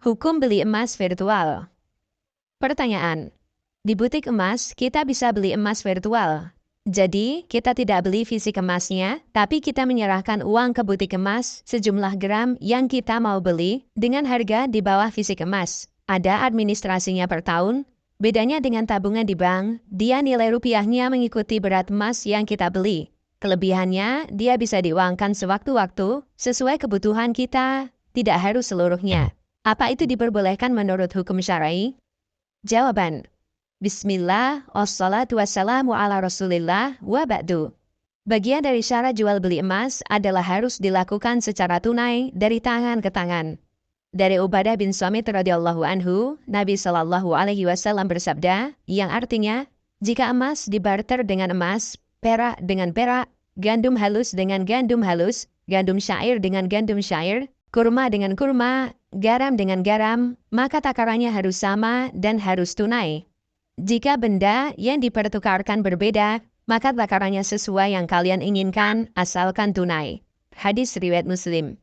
Hukum beli emas virtual. Pertanyaan. Di butik emas, kita bisa beli emas virtual. Jadi, kita tidak beli fisik emasnya, tapi kita menyerahkan uang ke butik emas sejumlah gram yang kita mau beli dengan harga di bawah fisik emas. Ada administrasinya per tahun. Bedanya dengan tabungan di bank, dia nilai rupiahnya mengikuti berat emas yang kita beli. Kelebihannya, dia bisa diuangkan sewaktu-waktu sesuai kebutuhan kita, tidak harus seluruhnya. Apa itu diperbolehkan menurut hukum syar'i? Jawaban. Bismillah, wassalatu wassalamu ala rasulillah, wa ba'du. Bagian dari syarat jual beli emas adalah harus dilakukan secara tunai dari tangan ke tangan. Dari Ubadah bin Samit radhiyallahu anhu, Nabi Shallallahu alaihi wasallam bersabda, yang artinya, jika emas dibarter dengan emas, perak dengan perak, gandum halus dengan gandum halus, gandum syair dengan gandum syair, kurma dengan kurma, garam dengan garam, maka takarannya harus sama dan harus tunai. Jika benda yang dipertukarkan berbeda, maka takarannya sesuai yang kalian inginkan, asalkan tunai. Hadis riwayat Muslim.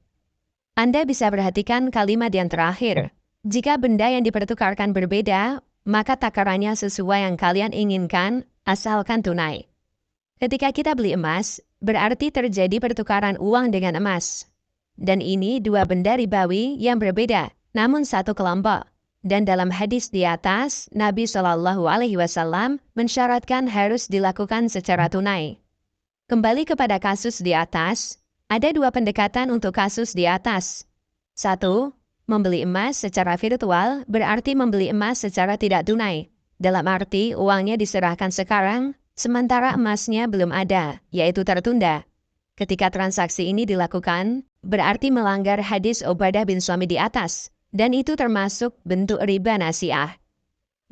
Anda bisa perhatikan kalimat yang terakhir. Jika benda yang dipertukarkan berbeda, maka takarannya sesuai yang kalian inginkan, asalkan tunai. Ketika kita beli emas, berarti terjadi pertukaran uang dengan emas. Dan ini dua benda ribawi yang berbeda, namun satu kelompok. Dan dalam hadis di atas, Nabi Shallallahu alaihi wasallam mensyaratkan harus dilakukan secara tunai. Kembali kepada kasus di atas, ada dua pendekatan untuk kasus di atas. 1. Membeli emas secara virtual berarti membeli emas secara tidak tunai. Dalam arti uangnya diserahkan sekarang, sementara emasnya belum ada, yaitu tertunda. Ketika transaksi ini dilakukan, berarti melanggar hadis Ubadah bin Samit di atas, dan itu termasuk bentuk riba nasi'ah.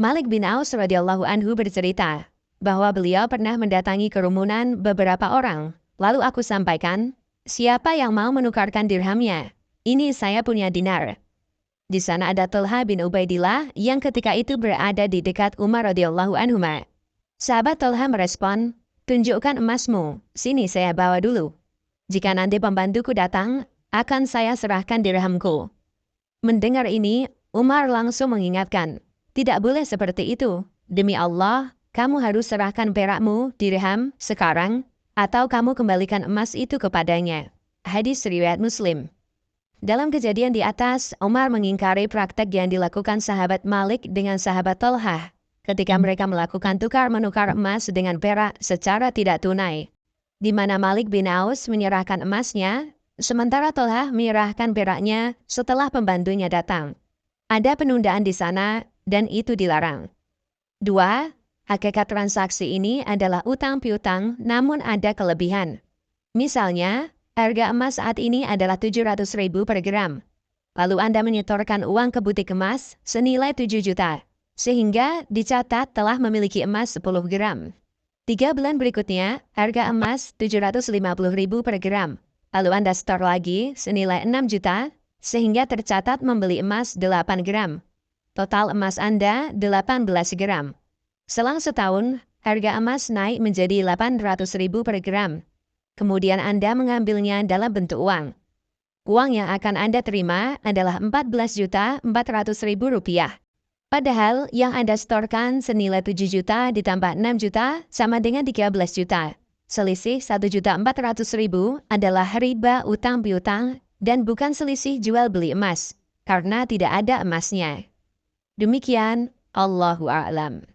Malik bin Aus radhiyallahu anhu bercerita bahwa beliau pernah mendatangi kerumunan beberapa orang. Lalu aku sampaikan, siapa yang mau menukarkan dirhamnya? Ini saya punya dinar. Di sana ada Talha bin Ubaidillah yang ketika itu berada di dekat Umar radhiyallahu anhu. Sahabat Talha merespon, tunjukkan emasmu, sini saya bawa dulu. Jika nanti pembantuku datang, akan saya serahkan dirhamku. Mendengar ini, Umar langsung mengingatkan, tidak boleh seperti itu. Demi Allah, kamu harus serahkan perakmu, dirham, sekarang, atau kamu kembalikan emas itu kepadanya. Hadis riwayat Muslim. Dalam kejadian di atas, Umar mengingkari praktek yang dilakukan sahabat Malik dengan sahabat Talha, ketika mereka melakukan tukar-menukar emas dengan perak secara tidak tunai, di mana Malik bin Aus menyerahkan emasnya, sementara Talha menyerahkan peraknya setelah pembantunya datang. Ada penundaan di sana, dan itu dilarang. 2. Hakikat transaksi ini adalah utang piutang, namun ada kelebihan. Misalnya, harga emas saat ini adalah 700.000 per gram. Lalu Anda menyetorkan uang ke butik emas senilai 7 juta, sehingga dicatat telah memiliki emas 10 gram. 3 bulan berikutnya, harga emas 750.000 per gram. Lalu Anda store lagi senilai 6 juta, sehingga tercatat membeli emas 8 gram. Total emas Anda 18 gram. Selang setahun, harga emas naik menjadi 800.000 per gram. Kemudian Anda mengambilnya dalam bentuk uang. Uang yang akan Anda terima adalah 14.400.000 rupiah. Padahal yang Anda storekan senilai 7 juta ditambah 6 juta sama dengan 13 juta. Selisih 1.400.000 adalah riba utang piutang dan bukan selisih jual beli emas, karena tidak ada emasnya. Demikian, Allahu a'lam.